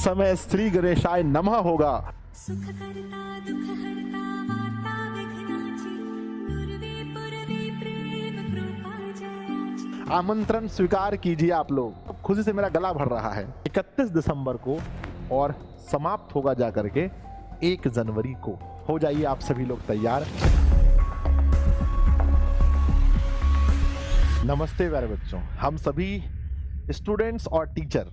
समय श्री गणेशाय नमः होगा। सुख करता दुख हरता वार्ता विघ्नाची दुर्वे पुरवे प्रेम कृपा जयाची। आमंत्रण स्वीकार कीजिए आप लोग। खुशी से मेरा गला भर रहा है। 31 दिसंबर को और समाप्त होगा जाकर के 1 जनवरी को। हो जाइए आप सभी लोग तैयार। नमस्ते प्यारे बच्चों, हम सभी स्टूडेंट्स और टीचर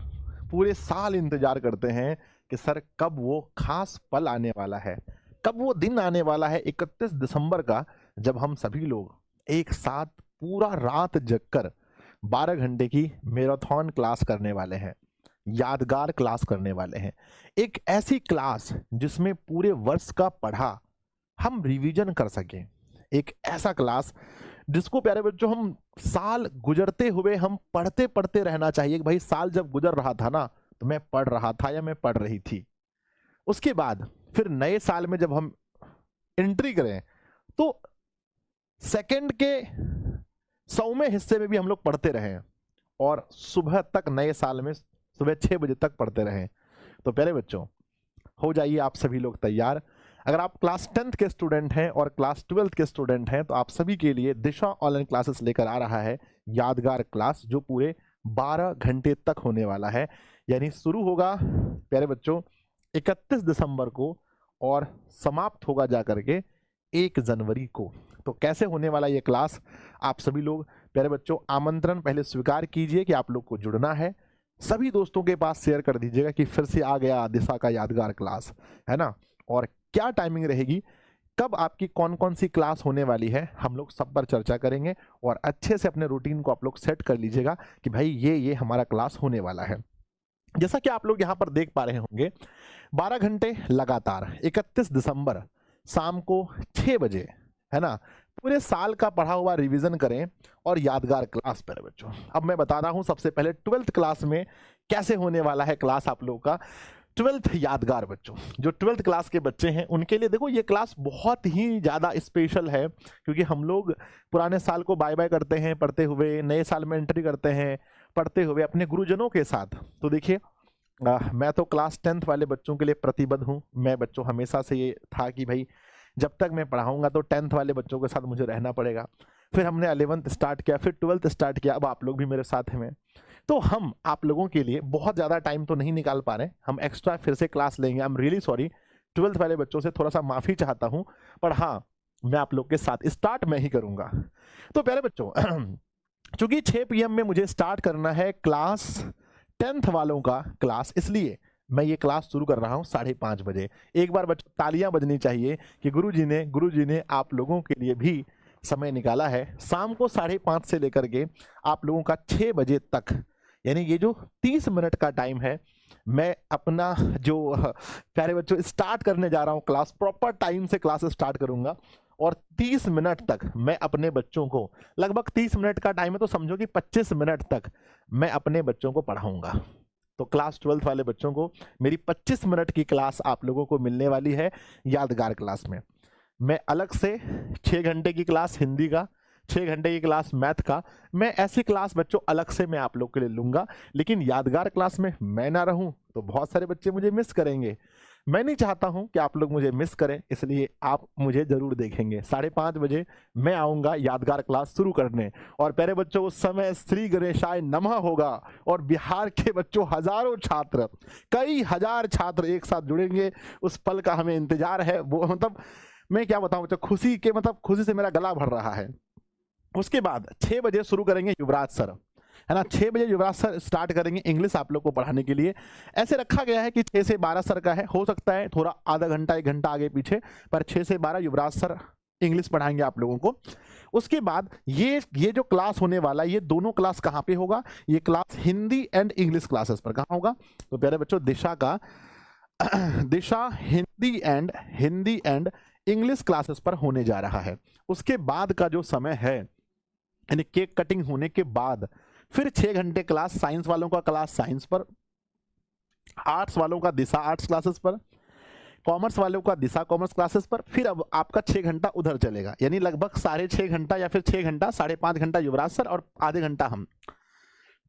पूरे साल इंतजार करते हैं कि सर कब वो खास पल आने वाला है, कब वो दिन आने वाला है 31 दिसंबर का, जब हम सभी लोग एक साथ पूरा रात जगकर 12 घंटे की मैराथन क्लास करने वाले हैं, यादगार क्लास करने वाले हैं। एक ऐसी क्लास जिसमें पूरे वर्ष का पढ़ा हम रिवीजन कर सकें। एक ऐसा क्लास जिसको प्यारे बच्चों हम साल गुजरते हुए हम पढ़ते पढ़ते रहना चाहिए कि भाई साल जब गुजर रहा था ना तो मैं पढ़ रहा था या मैं पढ़ रही थी। उसके बाद फिर नए साल में जब हम एंट्री करें तो सेकंड के 100वें हिस्से में भी हम लोग पढ़ते रहें और सुबह तक नए साल में सुबह 6 बजे तक पढ़ते रहें। तो प्यारे बच्चों हो जाइए आप सभी लोग तैयार। अगर आप क्लास 10th के स्टूडेंट हैं और क्लास 12th के स्टूडेंट हैं तो आप सभी के लिए दिशा ऑनलाइन क्लासेस लेकर आ रहा है यादगार क्लास, जो पूरे 12 घंटे तक होने वाला है। यानी शुरू होगा प्यारे बच्चों 31 दिसंबर को और समाप्त होगा जाकर के 1 जनवरी को। तो कैसे होने वाला ये क्लास, आप सभी लोग प्यारे बच्चों आमंत्रण पहले स्वीकार कीजिए कि आप लोग को जुड़ना है। सभी दोस्तों के पास शेयर कर दीजिएगा कि फिर से आ गया दिशा का यादगार क्लास, है ना। और क्या टाइमिंग रहेगी, कब आपकी कौन कौन सी क्लास होने वाली है, हम लोग सब पर चर्चा करेंगे। और अच्छे से अपने रूटीन को आप लोग सेट कर लीजिएगा कि भाई ये हमारा क्लास होने वाला है। जैसा कि आप लोग यहाँ पर देख पा रहे होंगे 12 घंटे लगातार 31 दिसंबर शाम को 6 बजे, है ना, पूरे साल का पढ़ा हुआ रिवीजन करें और यादगार क्लास पर बच्चों। अब मैं बता रहा हूँ सबसे पहले 12th क्लास में कैसे होने वाला है क्लास आप लोगों का। 12th यादगार बच्चों, जो 12th क्लास के बच्चे हैं उनके लिए देखो ये क्लास बहुत ही ज़्यादा स्पेशल है, क्योंकि हम लोग पुराने साल को बाय बाय करते हैं पढ़ते हुए, नए साल में एंट्री करते हैं पढ़ते हुए अपने गुरुजनों के साथ। तो देखिए मैं तो क्लास 10th वाले बच्चों के लिए प्रतिबद्ध हूँ। मैं बच्चों हमेशा से ये था कि भाई जब तक मैं पढ़ाऊँगा तो 10th वाले बच्चों के साथ मुझे रहना पड़ेगा। फिर हमने 11th स्टार्ट किया, फिर 12th स्टार्ट किया, अब आप लोग भी मेरे साथ हैं। तो हम आप लोगों के लिए बहुत ज़्यादा टाइम तो नहीं निकाल पा रहे, हम एक्स्ट्रा फिर से क्लास लेंगे। I am really sorry, 12th वाले बच्चों से थोड़ा सा माफ़ी चाहता हूँ, पर हाँ मैं आप लोग के साथ स्टार्ट मैं ही करूँगा। तो प्यारे बच्चों चूँकि 6 PM में मुझे स्टार्ट करना है क्लास 10th वालों का क्लास, इसलिए मैं ये क्लास शुरू कर रहा हूँ 5:30 बजे। एक बार बच्चों तालियां बजनी चाहिए कि गुरुजी ने आप लोगों के लिए भी समय निकाला है। शाम को 5:30 से लेकर के आप लोगों का 6 बजे तक, यानी ये जो 30 मिनट का टाइम है, मैं अपना जो प्यारे बच्चों स्टार्ट करने जा रहा हूँ क्लास, प्रॉपर टाइम से क्लास स्टार्ट करूँगा और 30 मिनट तक मैं अपने बच्चों को, लगभग 30 मिनट का टाइम है तो समझो कि 25 मिनट तक मैं अपने बच्चों को पढ़ाऊँगा। तो क्लास 12th वाले बच्चों को मेरी 25 मिनट की क्लास आप लोगों को मिलने वाली है यादगार क्लास में। मैं अलग से 6 घंटे की क्लास हिंदी का, 6 घंटे की क्लास मैथ का, मैं ऐसी क्लास बच्चों अलग से मैं आप लोग के लिए लूँगा। लेकिन यादगार क्लास में मैं ना रहूँ तो बहुत सारे बच्चे मुझे मिस करेंगे। मैं नहीं चाहता हूं कि आप लोग मुझे मिस करें, इसलिए आप मुझे जरूर देखेंगे। 5:30 बजे मैं आऊँगा यादगार क्लास शुरू करने। और प्यारे बच्चों उस समय श्री गणेशाय नमः होगा और बिहार के बच्चों हजारों छात्र, कई हजार छात्र एक साथ जुड़ेंगे। उस पल का हमें इंतजार है। वो मतलब मैं क्या बताऊँ बच्चों, खुशी से मेरा गला भर रहा है। उसके बाद 6 बजे शुरू करेंगे युवराज सर, है ना। 6 बजे युवराज सर स्टार्ट करेंगे इंग्लिश आप लोग को पढ़ाने के लिए। ऐसे रखा गया है कि 6 से 12 सर का है, हो सकता है थोड़ा आधा घंटा 1 घंटा आगे पीछे, पर 6 से 12 युवराज सर इंग्लिश पढ़ाएंगे आप लोगों को। उसके बाद ये जो क्लास होने वाला है, ये दोनों क्लास कहाँ पे होगा, ये class Hindi and English classes पर कहाँ होगा। तो प्यारे बच्चों दिशा हिंदी एंड इंग्लिश क्लासेस पर होने जा रहा है। उसके बाद का जो समय है, यानी केक कटिंग होने के बाद फिर 6 घंटे क्लास साइंस वालों का क्लास साइंस पर, आर्ट्स वालों का दिशा आर्ट्स क्लासेस पर, कॉमर्स वालों का दिशा कॉमर्स क्लासेस पर। फिर अब आपका 6 घंटा उधर चलेगा, यानी लगभग 6.5 घंटा या फिर 6 घंटा, 5.5 घंटा युवराज सर और आधे घंटा हम।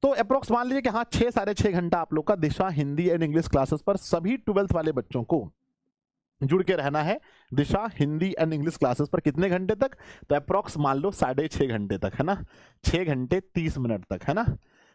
तो अप्रोक्स मान लीजिए कि हाँ 6 साढ़े 6 घंटा आप लोग का दिशा हिंदी एंड इंग्लिश क्लासेस पर सभी 12th वाले बच्चों को जुड़ के रहना है। दिशा हिंदी एंड इंग्लिश क्लासेस पर कितने घंटे तक? तो अप्रोक्स मान लो 6.5 घंटे तक, है ना, 6 घंटे 30 मिनट तक, है ना,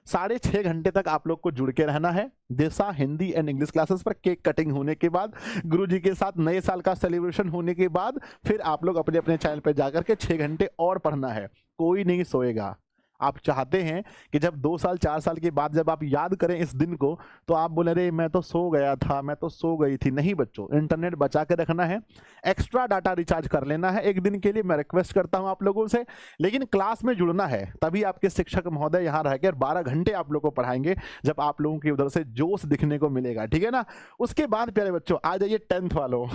6.5 घंटे तक आप लोग को जुड़ के रहना है दिशा हिंदी एंड इंग्लिश क्लासेस पर। केक कटिंग होने के बाद, गुरुजी के साथ नए साल का सेलिब्रेशन होने के बाद फिर आप लोग अपने अपने चैनल पर जाकर के 6 घंटे और पढ़ना है। कोई नहीं सोएगा। आप चाहते हैं कि जब 2 साल 4 साल के बाद जब आप याद करें इस दिन को तो आप बोले रे मैं तो सो गया था, मैं तो सो गई थी। नहीं बच्चों, इंटरनेट बचा के रखना है, एक्स्ट्रा डाटा रिचार्ज कर लेना है एक दिन के लिए। मैं रिक्वेस्ट करता हूं आप लोगों से, लेकिन क्लास में जुड़ना है। तभी आपके शिक्षक महोदय यहाँ रहकर 12 घंटे आप लोग को पढ़ाएंगे, जब आप लोगों की उधर से जोश दिखने को मिलेगा, ठीक है ना। उसके बाद प्यारे बच्चों आ जाइए 10th वालों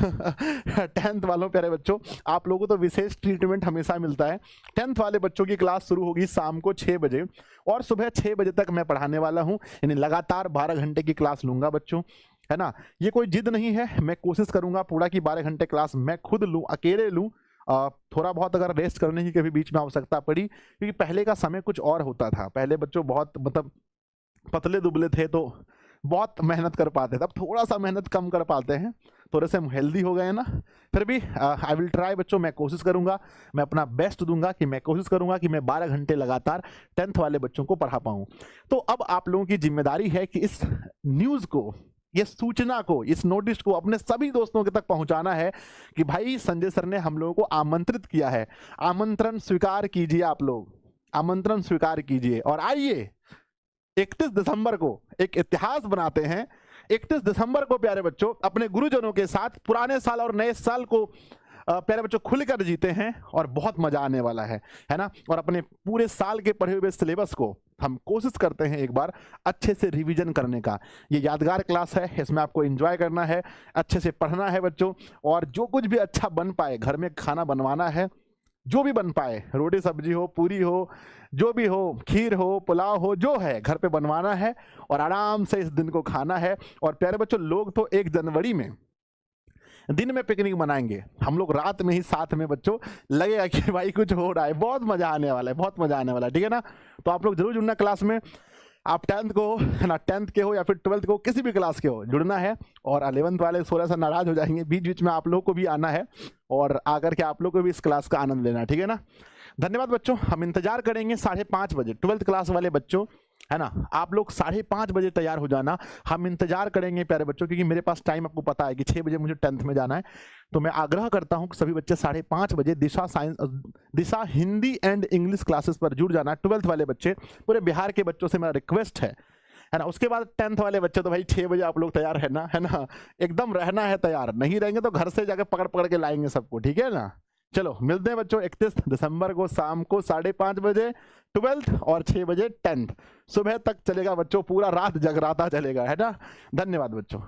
10th वालों प्यारे बच्चों, आप लोगों को तो विशेष ट्रीटमेंट हमेशा मिलता है। 10th वाले बच्चों की क्लास शुरू होगी शाम को 6 बजे और सुबह 6 बजे तक मैं पढ़ाने वाला हूं, यानी लगातार 12 घंटे की क्लास लूंगा बच्चों, है ना। ये कोई जिद नहीं है, मैं कोशिश करूंगा पूरा की 12 घंटे क्लास मैं खुद लूं, अकेले लूं। थोड़ा बहुत अगर रेस्ट करने की कभी बीच में आवश्यकता पड़ी, क्योंकि पहले का समय कुछ और होता था। पहले बच्चों बहुत मतलब पतले दुबले थे तो बहुत मेहनत कर पाते थे, अब थोड़ा सा मेहनत कम कर पाते हैं, थोड़े से हम हेल्दी हो गए ना। फिर भी आई विल ट्राई बच्चों, मैं कोशिश करूंगा, मैं अपना बेस्ट दूंगा कि मैं कोशिश करूंगा कि मैं 12 घंटे लगातार 10th वाले बच्चों को पढ़ा पाऊं। तो अब आप लोगों की जिम्मेदारी है कि इस न्यूज़ को, ये सूचना को, इस नोटिस को अपने सभी दोस्तों के तक पहुंचाना है कि भाई संजय सर ने हम लोगों को आमंत्रित किया है। आमंत्रण स्वीकार कीजिए, आप लोग आमंत्रण स्वीकार कीजिए और आइए 31 दिसंबर को एक इतिहास बनाते हैं। 31 दिसंबर को प्यारे बच्चों अपने गुरुजनों के साथ पुराने साल और नए साल को प्यारे बच्चों खुलकर जीते हैं और बहुत मजा आने वाला है ना। और अपने पूरे साल के पढ़े हुए सिलेबस को हम कोशिश करते हैं एक बार अच्छे से रिवीजन करने का। ये यादगार क्लास है, इसमें आपको एंजॉय करना है, अच्छे से पढ़ना है बच्चों, और जो कुछ भी अच्छा बन पाए घर में खाना बनवाना है, जो भी बन पाए, रोटी सब्जी हो, पूरी हो, जो भी हो, खीर हो, पुलाव हो, जो है घर पे बनवाना है और आराम से इस दिन को खाना है। और प्यारे बच्चों लोग तो 1 जनवरी में दिन में पिकनिक मनाएंगे, हम लोग रात में ही साथ में बच्चों लगेगा कि भाई कुछ हो रहा है, बहुत मजा आने वाला है, बहुत मजा आने वाला है, ठीक है ना। तो आप लोग जरूर जुड़ना क्लास में, आप 10th को है ना, 10th के हो या फिर 12th को, किसी भी क्लास के हो, जुड़ना है। और 11th वाले थोड़ा सा नाराज हो जाएंगे, बीच बीच में आप लोग को भी आना है और आकर के आप लोग को भी इस क्लास का आनंद लेना है, ठीक है ना। धन्यवाद बच्चों, हम इंतजार करेंगे 5:30 बजे 12th क्लास वाले बच्चों, है ना। आप लोग 5:30 बजे तैयार हो जाना, हम इंतजार करेंगे प्यारे बच्चों, क्योंकि मेरे पास टाइम आपको पता है कि 6 बजे मुझे 10th में जाना है। तो मैं आग्रह करता हूं कि सभी बच्चे 5:30 बजे दिशा हिंदी एंड इंग्लिश क्लासेस पर जुड़ जाना। 12th वाले बच्चे, पूरे बिहार के बच्चों से मेरा रिक्वेस्ट है ना। उसके बाद 10th वाले बच्चे तो भाई 6 बजे आप लोग तैयार है ना, एकदम रहना है तैयार, नहीं रहेंगे तो घर से जाकर पकड़ पकड़ के लाएंगे सबको, ठीक है ना। चलो मिलते हैं बच्चों 31 दिसंबर को शाम को 5:30 बजे 12th और 6 बजे 10th। सुबह तक चलेगा बच्चों, पूरा रात जगराता चलेगा, है ना। धन्यवाद बच्चों।